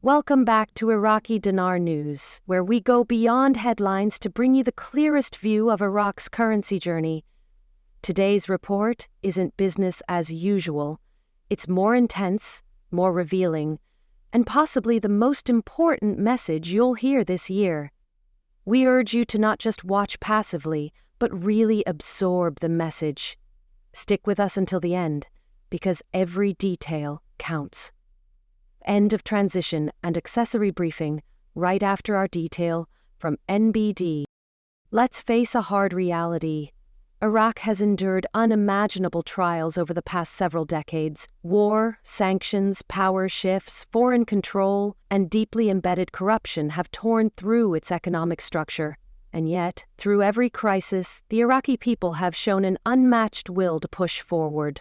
Welcome back to Iraqi Dinar News, where we go beyond headlines to bring you the clearest view of Iraq's currency journey. Today's report isn't business as usual. It's more intense, more revealing, and possibly the most important message you'll hear this year. We urge you to not just watch passively, but really absorb the message. Stick with us until the end, because every detail counts. End of transition and accessory briefing right after our detail from NBD. Let's face a hard reality. Iraq has endured unimaginable trials over the past several decades. War, sanctions, power shifts, foreign control, and deeply embedded corruption have torn through its economic structure. And yet, through every crisis, the Iraqi people have shown an unmatched will to push forward.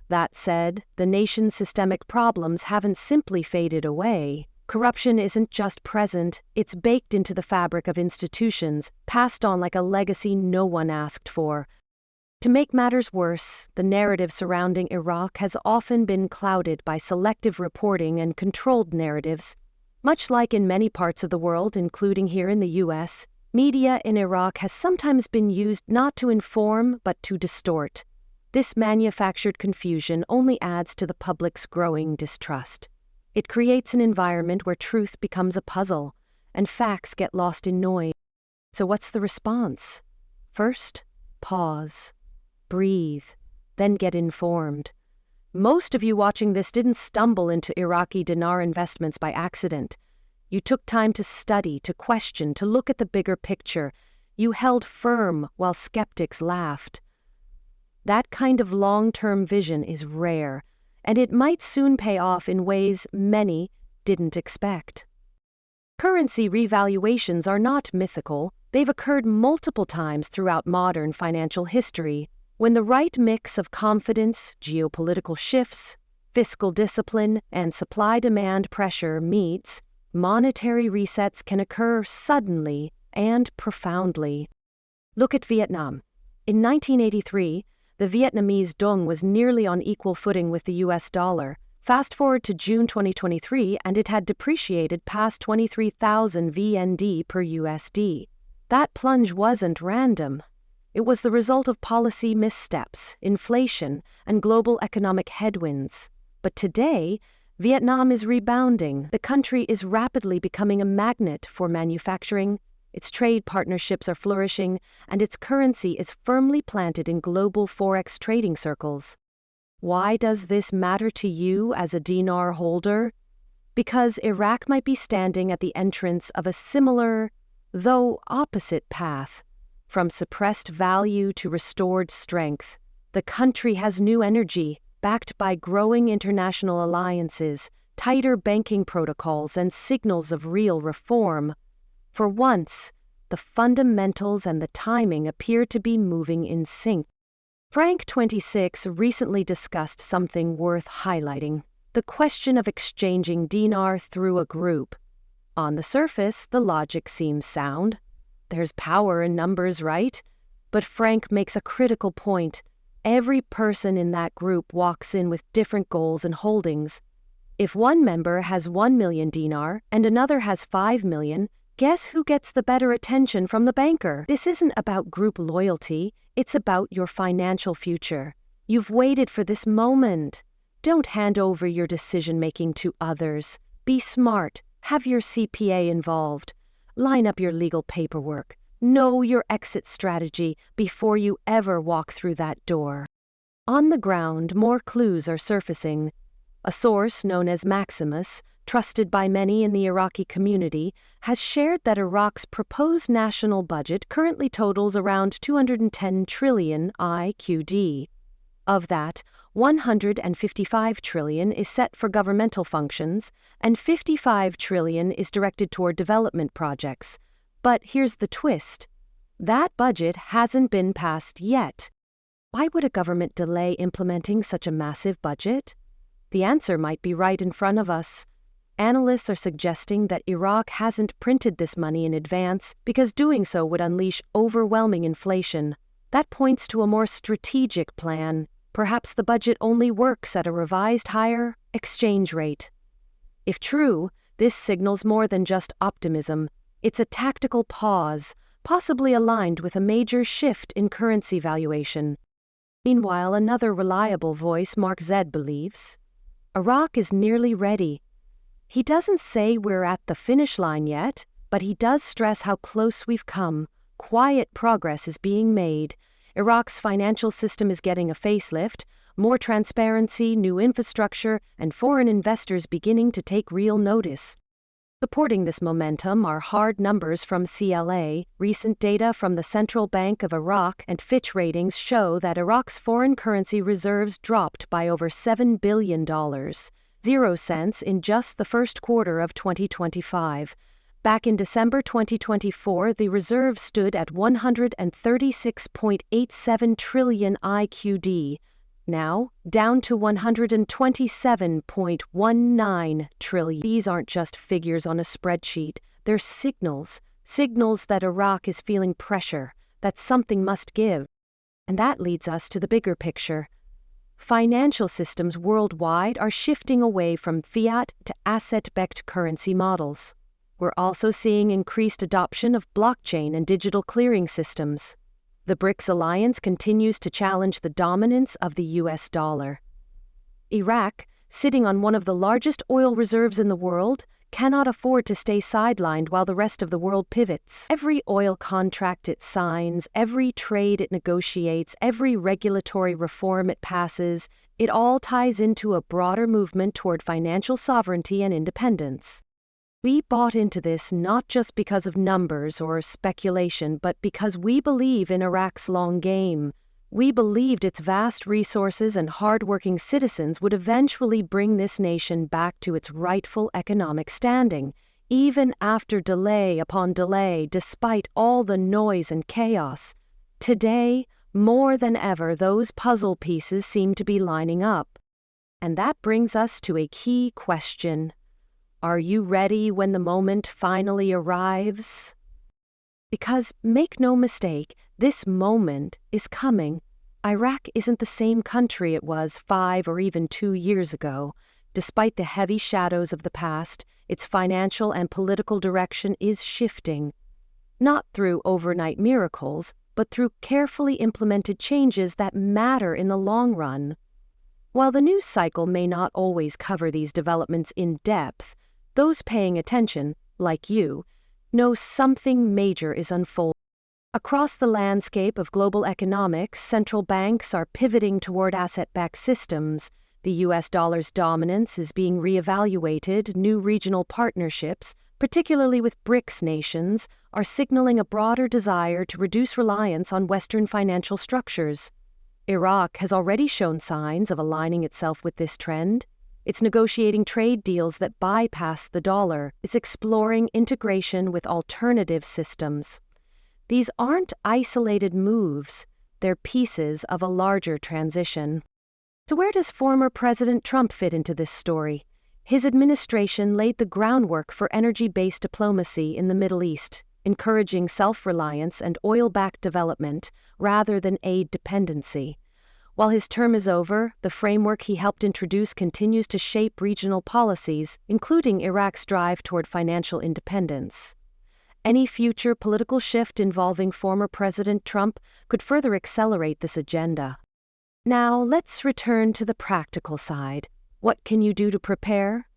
That said, the nation's systemic problems haven't simply faded away. Corruption isn't just present, it's baked into the fabric of institutions, passed on like a legacy no one asked for. To make matters worse, the narrative surrounding Iraq has often been clouded by selective reporting and controlled narratives. Much like in many parts of the world, including here in the U.S., media in Iraq has sometimes been used not to inform but to distort. This manufactured confusion only adds to the public's growing distrust. It creates an environment where truth becomes a puzzle, and facts get lost in noise. So what's the response? First, pause. Breathe. Then get informed. Most of you watching this didn't stumble into Iraqi dinar investments by accident. You took time to study, to question, to look at the bigger picture. You held firm while skeptics laughed. That kind of long-term vision is rare, and it might soon pay off in ways many didn't expect. Currency revaluations are not mythical. They've occurred multiple times throughout modern financial history. When the right mix of confidence, geopolitical shifts, fiscal discipline, and supply-demand pressure meets, monetary resets can occur suddenly and profoundly. Look at Vietnam. In 1983, the Vietnamese dong was nearly on equal footing with the US dollar. Fast forward to June 2023, and it had depreciated past 23,000 VND per USD. That plunge wasn't random. It was the result of policy missteps, inflation, and global economic headwinds. But today, Vietnam is rebounding. The country is rapidly becoming a magnet for manufacturing. Its trade partnerships are flourishing, and its currency is firmly planted in global forex trading circles. Why does this matter to you as a dinar holder? Because Iraq might be standing at the entrance of a similar, though opposite path. From suppressed value to restored strength, the country has new energy, backed by growing international alliances, tighter banking protocols, and signals of real reform. For once, the fundamentals and the timing appear to be moving in sync. Frank 26 recently discussed something worth highlighting: the question of exchanging dinar through a group. On the surface, the logic seems sound. There's power in numbers, right? But Frank makes a critical point. Every person in that group walks in with different goals and holdings. If one member has 1 million dinar and another has 5 million, guess who gets the better attention from the banker? This isn't about group loyalty, it's about your financial future. You've waited for this moment. Don't hand over your decision-making to others. Be smart. Have your CPA involved. Line up your legal paperwork. Know your exit strategy before you ever walk through that door. On the ground, more clues are surfacing. A source known as Maximus, trusted by many in the Iraqi community, has shared that Iraq's proposed national budget currently totals around 210 trillion IQD. Of that, 155 trillion is set for governmental functions, and 55 trillion is directed toward development projects. But here's the twist. That budget hasn't been passed yet. Why would a government delay implementing such a massive budget? The answer might be right in front of us. Analysts are suggesting that Iraq hasn't printed this money in advance because doing so would unleash overwhelming inflation. That points to a more strategic plan. Perhaps the budget only works at a revised higher exchange rate. If true, This signals more than just optimism. It's a tactical pause, possibly aligned with a major shift in currency valuation. Meanwhile, another reliable voice, Mark Z, believes Iraq is nearly ready. He doesn't say we're at the finish line yet, but he does stress how close we've come. Quiet progress is being made. Iraq's financial system is getting a facelift, more transparency, new infrastructure, and foreign investors beginning to take real notice. Supporting this momentum are hard numbers from CLA. Recent data from the Central Bank of Iraq and Fitch ratings show that Iraq's foreign currency reserves dropped by over $7 billion, 0 cents in just the first quarter of 2025. Back in December 2024, the reserve stood at 136.87 trillion IQD. Now, down to 127.19 trillion. These aren't just figures on a spreadsheet. They're signals that Iraq is feeling pressure, that something must give. And that leads us to the bigger picture. Financial systems worldwide are shifting away from fiat to asset-backed currency models. We're also seeing increased adoption of blockchain and digital clearing systems. The BRICS alliance continues to challenge the dominance of the US dollar. Iraq, sitting on one of the largest oil reserves in the world, cannot afford to stay sidelined while the rest of the world pivots. Every oil contract it signs, every trade it negotiates, every regulatory reform it passes, it all ties into a broader movement toward financial sovereignty and independence. We bought into this not just because of numbers or speculation, but because we believe in Iraq's long game. We believed its vast resources and hard-working citizens would eventually bring this nation back to its rightful economic standing, even after delay upon delay, despite all the noise and chaos. Today, more than ever, those puzzle pieces seem to be lining up. And that brings us to a key question. Are you ready when the moment finally arrives? Because, make no mistake, this moment is coming. Iraq isn't the same country it was 5 or even 2 years ago. Despite the heavy shadows of the past, its financial and political direction is shifting. Not through overnight miracles, but through carefully implemented changes that matter in the long run. While the news cycle may not always cover these developments in depth, those paying attention, like you, know something major is unfolding. Across the landscape of global economics, central banks are pivoting toward asset-backed systems. The US dollar's dominance is being reevaluated. New regional partnerships, particularly with BRICS nations, are signaling a broader desire to reduce reliance on Western financial structures. Iraq has already shown signs of aligning itself with this trend. It's negotiating trade deals that bypass the dollar. It's exploring integration with alternative systems. These aren't isolated moves. They're pieces of a larger transition. So where does former President Trump fit into this story? His administration laid the groundwork for energy-based diplomacy in the Middle East, encouraging self-reliance and oil-backed development rather than aid dependency. While his term is over, the framework he helped introduce continues to shape regional policies, including Iraq's drive toward financial independence. Any future political shift involving former President Trump could further accelerate this agenda. Now, let's return to the practical side. What can you do to prepare?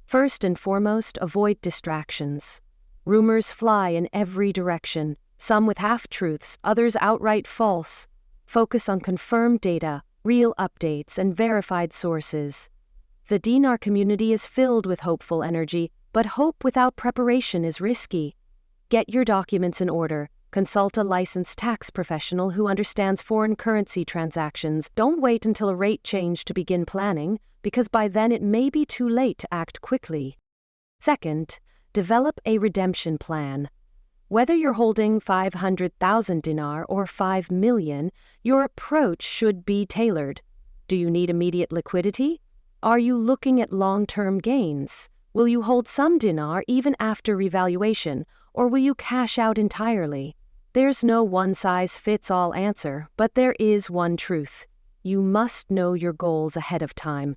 First and foremost, avoid distractions. Rumors fly in every direction, some with half-truths, others outright false. Focus on confirmed data, real updates, and verified sources. The dinar community is filled with hopeful energy, but hope without preparation is risky. Get your documents in order. Consult a licensed tax professional who understands foreign currency transactions. Don't wait until a rate change to begin planning, because by then it may be too late to act quickly. Second, develop a redemption plan. Whether you're holding 500,000 dinar or 5 million, your approach should be tailored. Do you need immediate liquidity? Are you looking at long-term gains? Will you hold some dinar even after revaluation, or will you cash out entirely? There's no one-size-fits-all answer, but there is one truth. You must know your goals ahead of time.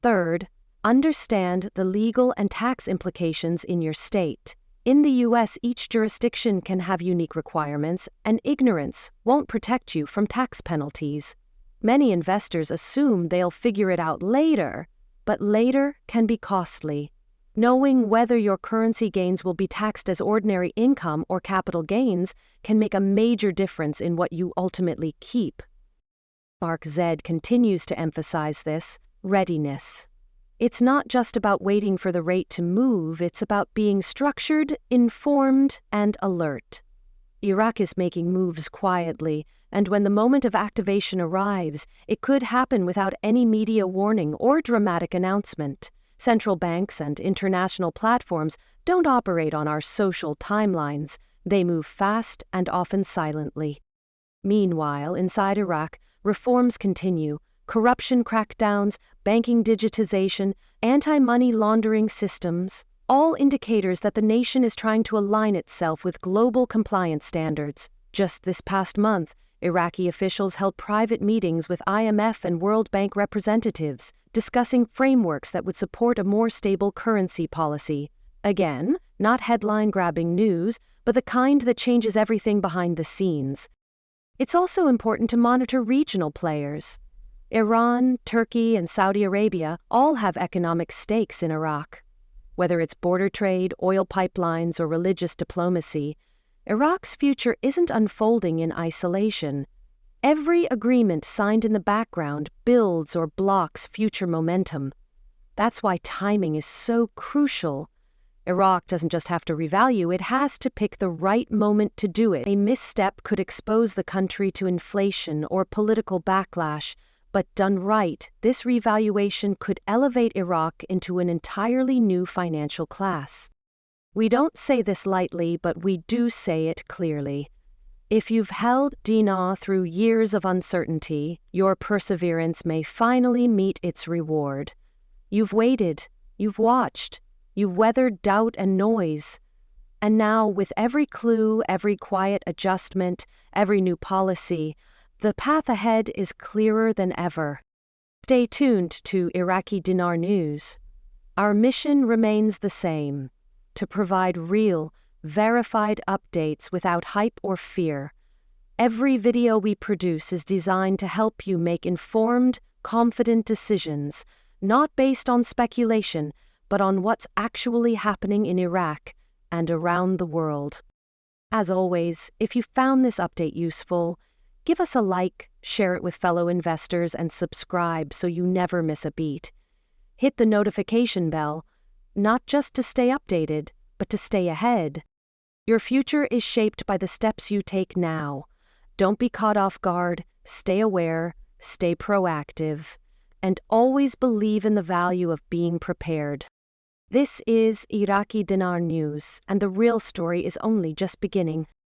Third, Understand the legal and tax implications in your state. In the US, each jurisdiction can have unique requirements, and ignorance won't protect you from tax penalties. Many investors assume they'll figure it out later, but later can be costly. Knowing whether your currency gains will be taxed as ordinary income or capital gains can make a major difference in what you ultimately keep. Mark Z continues to emphasize this: readiness. It's not just about waiting for the rate to move, it's about being structured, informed, and alert. Iraq is making moves quietly, and when the moment of activation arrives, it could happen without any media warning or dramatic announcement. Central banks and international platforms don't operate on our social timelines. They move fast and often silently. Meanwhile, inside Iraq, reforms continue. Corruption crackdowns, banking digitization, anti-money laundering systems, all indicators that the nation is trying to align itself with global compliance standards. Just this past month, Iraqi officials held private meetings with IMF and World Bank representatives, discussing frameworks that would support a more stable currency policy. Again, not headline-grabbing news, but the kind that changes everything behind the scenes. It's also important to monitor regional players. Iran, Turkey, and Saudi Arabia all have economic stakes in Iraq. Whether it's border trade, oil pipelines, or religious diplomacy, Iraq's future isn't unfolding in isolation. Every agreement signed in the background builds or blocks future momentum. That's why timing is so crucial. Iraq doesn't just have to revalue, it has to pick the right moment to do it. A misstep could expose the country to inflation or political backlash, but done right, this revaluation could elevate Iraq into an entirely new financial class. We don't say this lightly, but we do say it clearly. If you've held dinar through years of uncertainty, your perseverance may finally meet its reward. You've waited, you've watched, you've weathered doubt and noise. And now, with every clue, every quiet adjustment, every new policy, the path ahead is clearer than ever. Stay tuned to Iraqi Dinar News. Our mission remains the same: to provide real, verified updates without hype or fear. Every video we produce is designed to help you make informed, confident decisions, not based on speculation, but on what's actually happening in Iraq and around the world. As always, if you found this update useful, give us a like, share it with fellow investors, and subscribe so you never miss a beat. Hit the notification bell, not just to stay updated, but to stay ahead. Your future is shaped by the steps you take now. Don't be caught off guard, stay aware, stay proactive, and always believe in the value of being prepared. This is Iraqi Dinar News, and the real story is only just beginning.